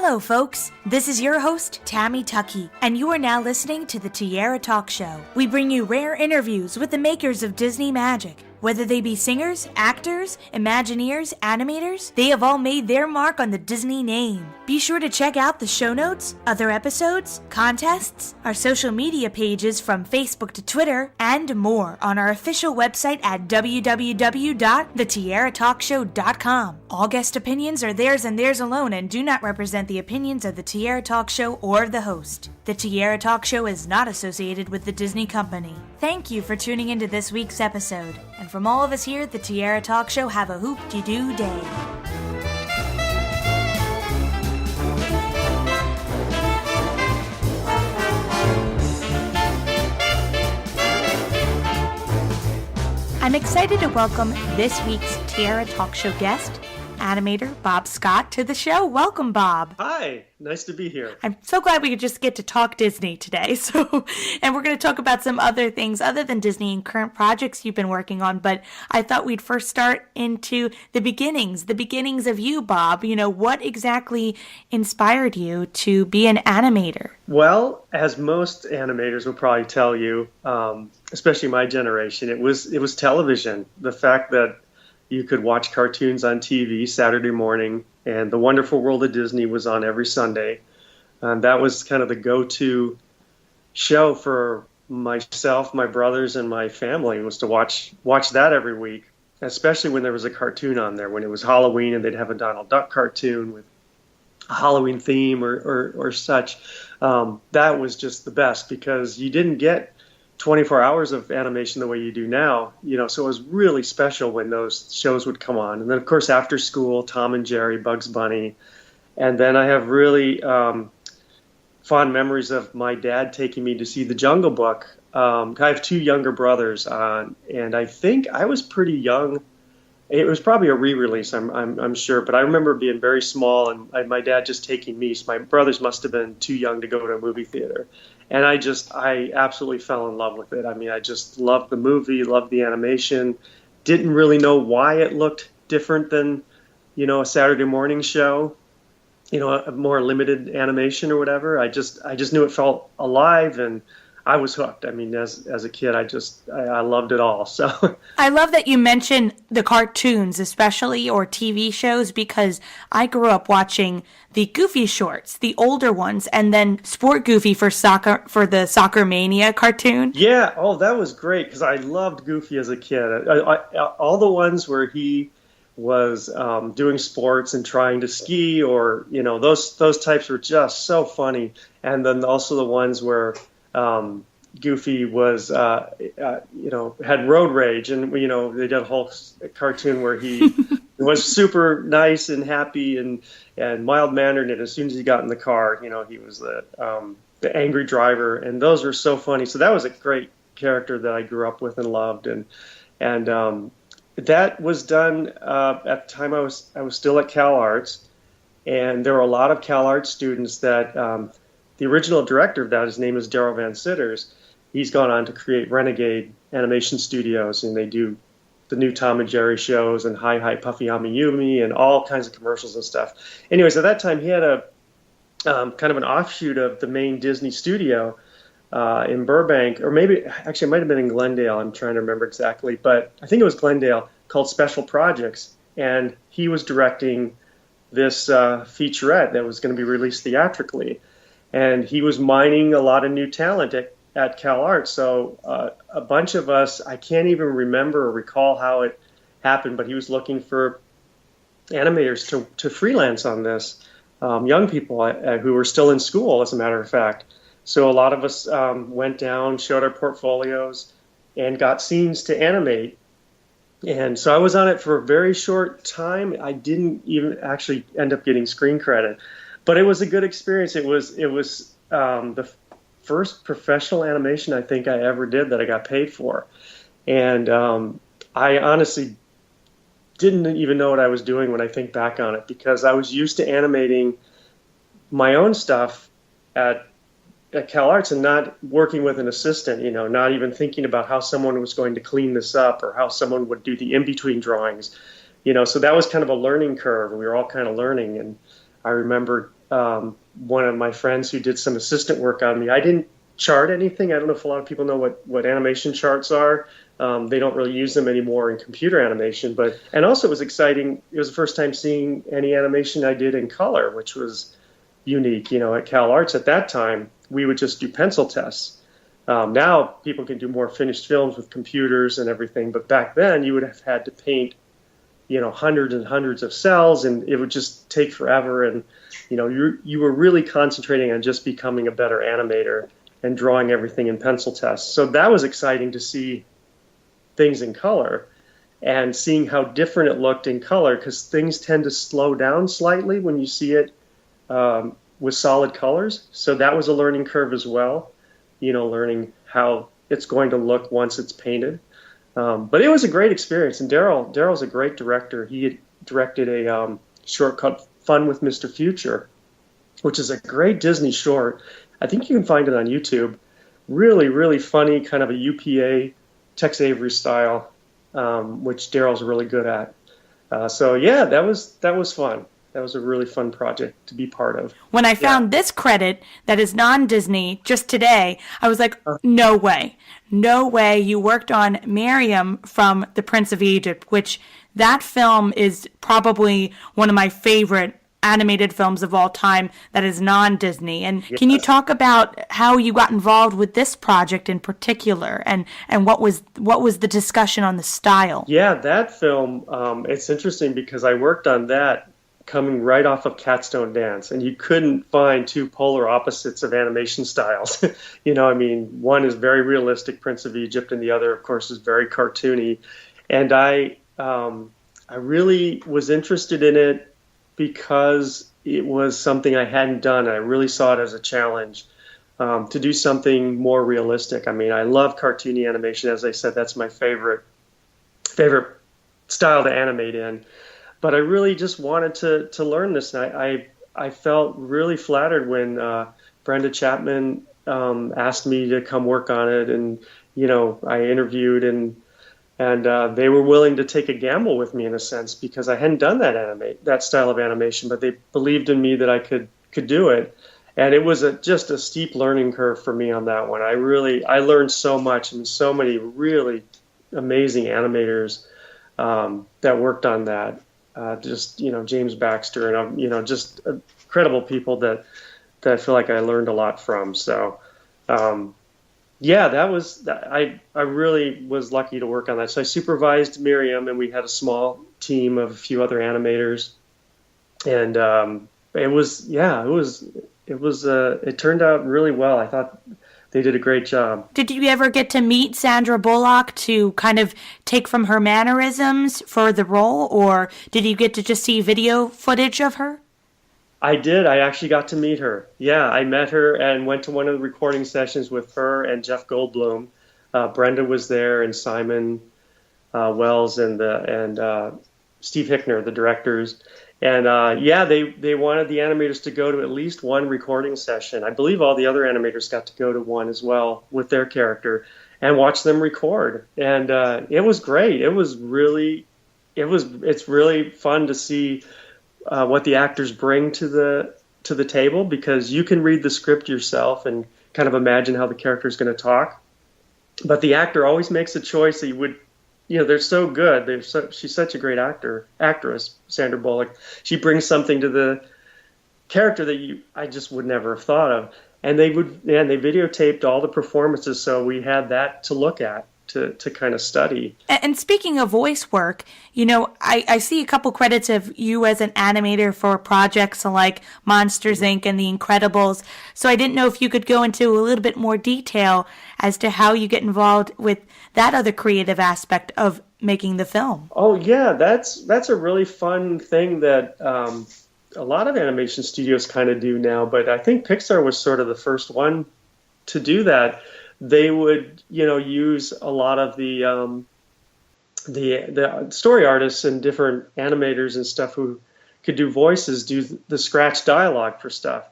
Hello, folks. This is your host, Tammy Tuckey, and you are now listening to the Tiara Talk Show. We bring you rare interviews with the makers of Disney magic. Whether they be singers, actors, Imagineers, animators, they have all made their mark on the Disney name. Be sure to check out the show notes, other episodes, contests, our social media pages from Facebook to Twitter, and more on our official website at www.thetiaratalkshow.com. All guest opinions are theirs and theirs alone and do not represent the opinions of the Tiara Talk Show or the host. The Tiara Talk Show is not associated with the Disney Company. Thank you for tuning into this week's episode. And from all of us here at the Tiara Talk Show, have a hoop-de-doo day. I'm excited to welcome this week's Tiara Talk Show guest, animator Bob Scott, to the show. Welcome, Bob. Hi, nice to be here. I'm so glad we could just get to talk Disney today. And we're going to talk about some other things other than Disney and current projects you've been working on. But I thought we'd first start into the beginnings of you, Bob. You know, what exactly inspired you to be an animator? Well, as most animators will probably tell you, especially my generation, it was television. The fact that you could watch cartoons on TV Saturday morning, and The Wonderful World of Disney was on every Sunday. That was kind of the go-to show for myself, my brothers, and my family, was to watch that every week, especially when there was a cartoon on there. When it was Halloween and they'd have a Donald Duck cartoon with a Halloween theme or such, that was just the best because you didn't get 24 hours of animation the way you do now, so it was really special when those shows would come on. And then, of course, after school, Tom and Jerry, Bugs Bunny. And then I have really fond memories of my dad taking me to see The Jungle Book. I have two younger brothers, and I think I was pretty young. It was probably a re-release, I'm sure, but I remember being very small and my dad just taking me. So my brothers must have been too young to go to a movie theater. And I absolutely fell in love with it. I mean, I just loved the movie, loved the animation, didn't really know why it looked different than, a Saturday morning show, a more limited animation or whatever. I just knew it felt alive, and I was hooked. I mean, as a kid, I loved it all. So I love that you mentioned the cartoons, especially, or TV shows, because I grew up watching the Goofy shorts, the older ones, and then Sport Goofy for the Soccer Mania cartoon. Yeah, that was great because I loved Goofy as a kid. All the ones where he was doing sports and trying to ski, or those types were just so funny. And then also the ones where Goofy was, had road rage, and they did a whole cartoon where he was super nice and happy and mild-mannered, and as soon as he got in the car, he was the angry driver, and those were so funny. So that was a great character that I grew up with and loved, and that was done at the time I was still at Cal Arts, and there were a lot of Cal Arts students that the original director of that, his name is Darryl Van Sitters. He's gone on to create Renegade Animation Studios, and they do the new Tom and Jerry shows and Hi Hi Puffy Ami Yumi and all kinds of commercials and stuff. Anyways, at that time he had a kind of an offshoot of the main Disney studio in Burbank, or maybe actually it might have been in Glendale. I'm trying to remember exactly, but I think it was Glendale, called Special Projects, and he was directing this featurette that was going to be released theatrically. And he was mining a lot of new talent at Cal Arts. So a bunch of us, I can't even remember or recall how it happened, but he was looking for animators to freelance on this, young people who were still in school, as a matter of fact. So a lot of us went down, showed our portfolios, and got scenes to animate. And so I was on it for a very short time. I didn't even actually end up getting screen credit. But it was a good experience. It was the first professional animation I think I ever did that I got paid for. And I honestly didn't even know what I was doing when I think back on it, because I was used to animating my own stuff at Cal Arts and not working with an assistant, not even thinking about how someone was going to clean this up or how someone would do the in-between drawings. So that was kind of a learning curve. We were all kind of learning. And I remember one of my friends who did some assistant work on me. I didn't chart anything. I don't know if a lot of people know what animation charts are. They don't really use them anymore in computer animation, and also it was exciting. It was the first time seeing any animation I did in color, which was unique. At CalArts at that time, we would just do pencil tests. Now people can do more finished films with computers and everything, but back then you would have had to paint, hundreds and hundreds of cells, and it would just take forever. And you were really concentrating on just becoming a better animator and drawing everything in pencil tests. So that was exciting to see things in color and seeing how different it looked in color, because things tend to slow down slightly when you see it with solid colors. So that was a learning curve as well, learning how it's going to look once it's painted. But it was a great experience, and Daryl's a great director. He had directed a short called Fun with Mr. Future, which is a great Disney short. I think you can find it on YouTube. Really, really funny, kind of a UPA, Tex Avery style, which Daryl's really good at. So yeah, that was fun. That was a really fun project to be part of. When I found this credit that is non-Disney just today, I was like, no way. No way you worked on Miriam from The Prince of Egypt, which that film is probably one of my favorite animated films of all time that is non-Disney. And can you talk about how you got involved with this project in particular, and what was the discussion on the style? Yeah, that film, it's interesting because I worked on that coming right off of Cats Don't Dance, and you couldn't find two polar opposites of animation styles. One is very realistic, Prince of Egypt, and the other, of course, is very cartoony. And I really was interested in it because it was something I hadn't done. I really saw it as a challenge to do something more realistic. I love cartoony animation. As I said, that's my favorite style to animate in. But I really just wanted to learn this, and I felt really flattered when Brenda Chapman asked me to come work on it, and I interviewed, and they were willing to take a gamble with me in a sense, because I hadn't done that style of animation, but they believed in me that I could do it, and it was just a steep learning curve for me on that one. I learned so much, and so many really amazing animators that worked on that. James Baxter, and just incredible people that I feel like I learned a lot from. So, I really was lucky to work on that. So I supervised Miriam, and we had a small team of a few other animators, and it turned out really well. I thought they did a great job. Did you ever get to meet Sandra Bullock to kind of take from her mannerisms for the role, or did you get to just see video footage of her? I did. I actually got to meet her. Yeah, I met her and went to one of the recording sessions with her and Jeff Goldblum. Brenda was there, and Simon Wells and Steve Hickner, the directors. And they wanted the animators to go to at least one recording session. I believe all the other animators got to go to one as well with their character and watch them record. And it was great. It's really fun to see what the actors bring to the table, because you can read the script yourself and kind of imagine how the character is going to talk. But the actor always makes a choice that you would. They're so good. She's such a great actress, Sandra Bullock. She brings something to the character that I just would never have thought of. And they videotaped all the performances, so we had that to look at, to kind of study. And speaking of voice work, I see a couple credits of you as an animator for projects like Monsters, Inc. and The Incredibles. So I didn't know if you could go into a little bit more detail as to how you get involved with that other creative aspect of making the film. Oh, yeah, that's a really fun thing that a lot of animation studios kind of do now, but I think Pixar was sort of the first one to do that. They would, use a lot of the story artists and different animators and stuff who could do voices, do the scratch dialogue for stuff.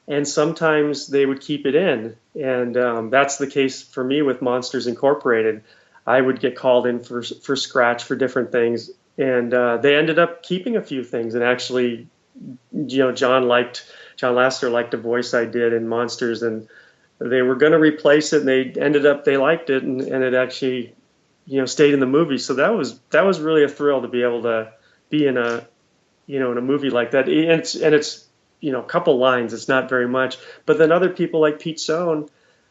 And sometimes they would keep it in. And that's the case for me with Monsters Incorporated. I would get called in for scratch for different things. And they ended up keeping a few things. And actually, John liked John Lasseter liked a voice I did in Monsters, and they were going to replace it, and they liked it, and it actually, stayed in the movie. So that was really a thrill to be able to be in a movie like that. And it's a couple lines. It's not very much. But then other people like Pete Sohn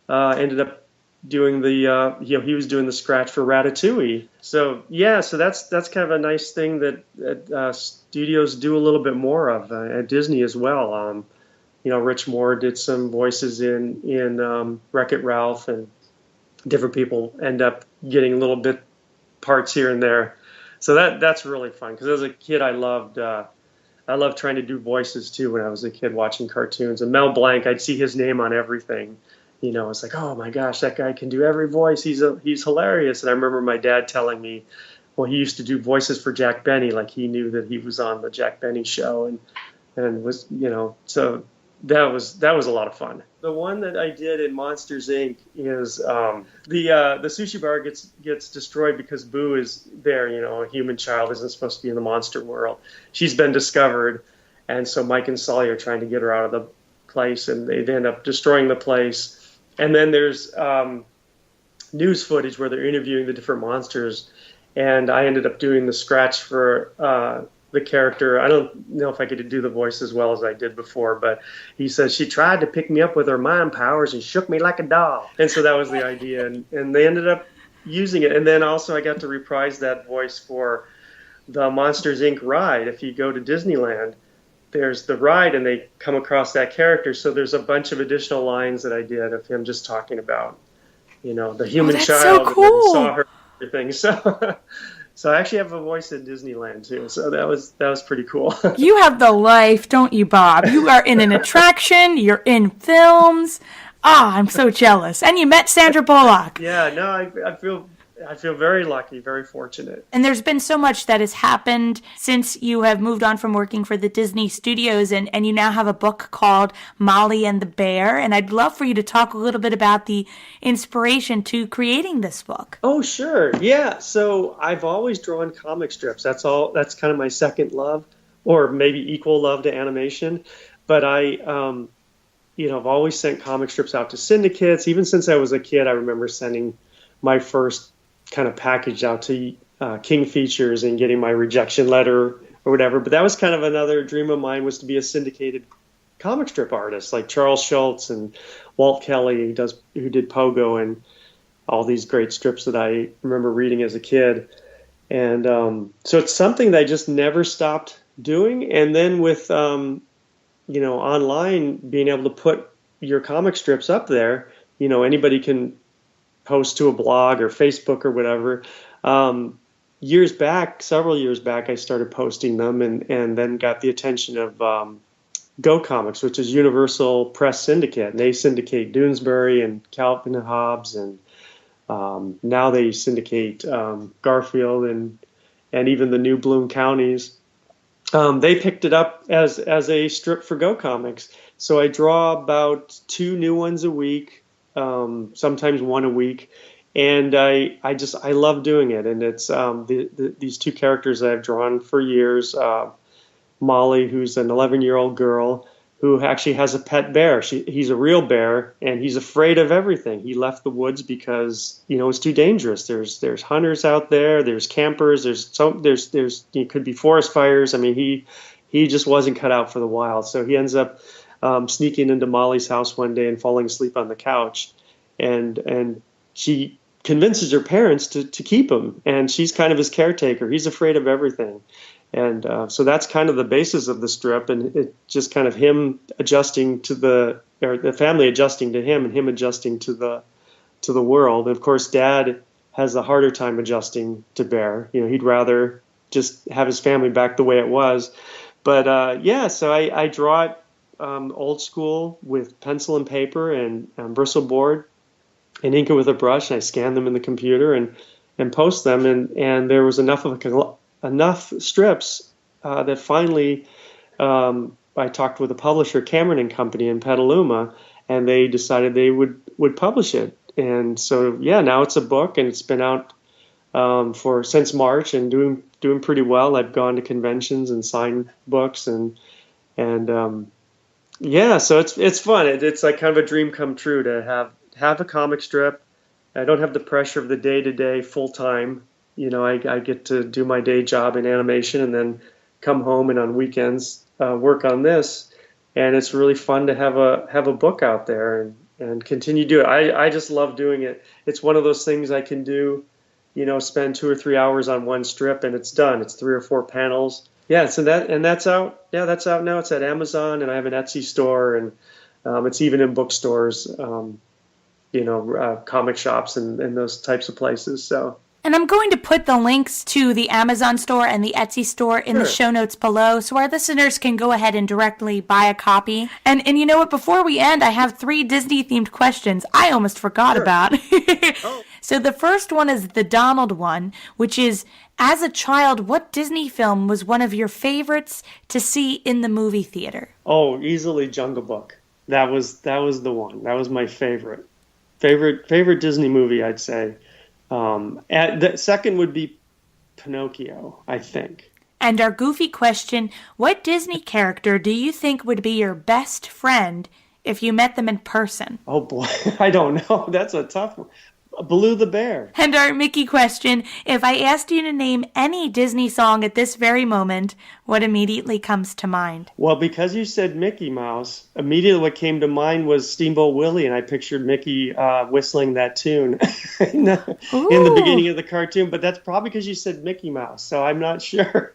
ended up doing he was doing the scratch for Ratatouille. So that's kind of a nice thing that studios do a little bit more of at Disney as well. Rich Moore did some voices in Wreck-It Ralph, and different people end up getting a little bit parts here and there. So that's really fun, because as a kid I loved trying to do voices too when I was a kid watching cartoons. And Mel Blanc, I'd see his name on everything. It's like, oh my gosh, that guy can do every voice. He's hilarious. And I remember my dad telling me, well, he used to do voices for Jack Benny, like he knew that he was on the Jack Benny show, and was, so that was a lot of fun. The one that I did in Monsters Inc. is the sushi bar gets destroyed because Boo is there. A human child isn't supposed to be in the monster world. She's been discovered, and so Mike and Sully are trying to get her out of the place, and they end up destroying the place. And then there's news footage where they're interviewing the different monsters, and I ended up doing the scratch for the character. I don't know if I could do the voice as well as I did before, but he says, she tried to pick me up with her mind powers and shook me like a doll. And so that was the idea, and they ended up using it. And then also I got to reprise that voice for the Monsters, Inc. ride. If you go to Disneyland, there's the ride, and they come across that character. So there's a bunch of additional lines that I did of him just talking about, the human child, so cool. And saw her, everything. So I actually have a voice at Disneyland too. So that was pretty cool. You have the life, don't you, Bob? You are in an attraction. You're in films. I'm so jealous. And you met Sandra Bullock. Yeah, no, I feel very lucky, very fortunate. And there's been so much that has happened since you have moved on from working for the Disney Studios, and you now have a book called Molly and the Bear. And I'd love for you to talk a little bit about the inspiration to creating this book. Oh, sure. Yeah. So I've always drawn comic strips. That's kind of my second love, or maybe equal love to animation. But I've always sent comic strips out to syndicates. Even since I was a kid, I remember sending my first kind of package out to King Features and getting my rejection letter or whatever. But that was kind of another dream of mine, was to be a syndicated comic strip artist like Charles Schultz and Walt Kelly, who did Pogo and all these great strips that I remember reading as a kid. And so it's something that I just never stopped doing. And then with online, being able to put your comic strips up there, anybody can post to a blog or Facebook or whatever. Several years back, I started posting them, and then got the attention of Go Comics, which is Universal Press Syndicate. And they syndicate Doonesbury and Calvin and Hobbes, and now they syndicate Garfield and even the new Bloom counties. They picked it up as a strip for Go Comics. So I draw about 2 new ones a week. Sometimes 1 a week, and I love doing it. And it's these 2 characters that I've drawn for years. Molly, who's an 11-year-old girl who actually has a pet bear. He's a real bear, and he's afraid of everything. He left the woods because it's too dangerous. There's hunters out there. There's campers. There's it could be forest fires. I mean, he just wasn't cut out for the wild. So he ends up sneaking into Molly's house one day and falling asleep on the couch, and she convinces her parents to keep him, and she's kind of his caretaker. He's afraid of everything, and so that's kind of the basis of the strip, and it just kind of him adjusting to the family adjusting to him, and him adjusting to the world. And of course, Dad has a harder time adjusting to Bear. He'd rather just have his family back the way it was, but so I draw it old school with pencil and paper and bristle board, and ink it with a brush. And I scan them in the computer and post them. And there was enough strips that finally I talked with a publisher, Cameron and Company in Petaluma, and they decided they would publish it. And so now it's a book, and it's been out since March, and doing pretty well. I've gone to conventions and signed books, and Yeah, so it's fun. It's like kind of a dream come true to have a comic strip. I don't have the pressure of the day to day full time. I get to do my day job in animation and then come home and on weekends work on this. And it's really fun to have a book out there and continue to do it. I just love doing it. It's one of those things I can do, spend 2 or 3 hours on one strip and it's done. It's 3 or 4 panels. Yeah, so that's out. Yeah, that's out now. It's at Amazon, and I have an Etsy store, and it's even in bookstores, comic shops, and those types of places. So. And I'm going to put the links to the Amazon store and the Etsy store in the show notes below so our listeners can go ahead and directly buy a copy. And you know what? Before we end, I have 3 Disney-themed questions I almost forgot about. Oh. So the first one is the Donald one, which is, as a child, what Disney film was one of your favorites to see in the movie theater? Oh, easily Jungle Book. That was the one. That was my favorite Disney movie, I'd say. The second would be Pinocchio, I think. And our goofy question, what Disney character do you think would be your best friend if you met them in person? Oh boy, I don't know. That's a tough one. Baloo the Bear. And our Mickey question, if I asked you to name any Disney song at this very moment, what immediately comes to mind? Well, because you said Mickey Mouse, immediately what came to mind was Steamboat Willie, and I pictured Mickey whistling that tune in the beginning of the cartoon. But that's probably because you said Mickey Mouse, so I'm not sure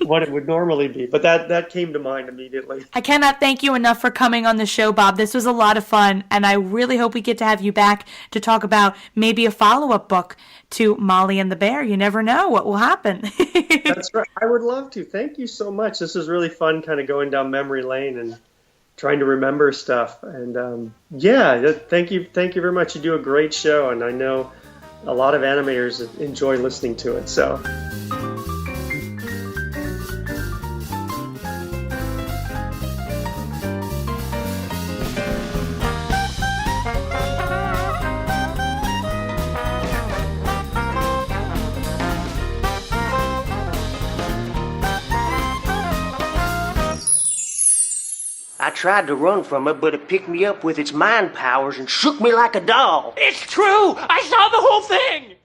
what it would normally be. But that came to mind immediately. I cannot thank you enough for coming on the show, Bob. This was a lot of fun, and I really hope we get to have you back to talk about maybe a follow-up book to Molly and the Bear. You never know what will happen. That's right. I would love to. Thank you so much. This is really fun, kind of going down memory lane and trying to remember stuff. And thank you very much. You do a great show, and I know a lot of animators enjoy listening to it. So. I tried to run from it, but it picked me up with its mind powers and shook me like a doll. It's true! I saw the whole thing!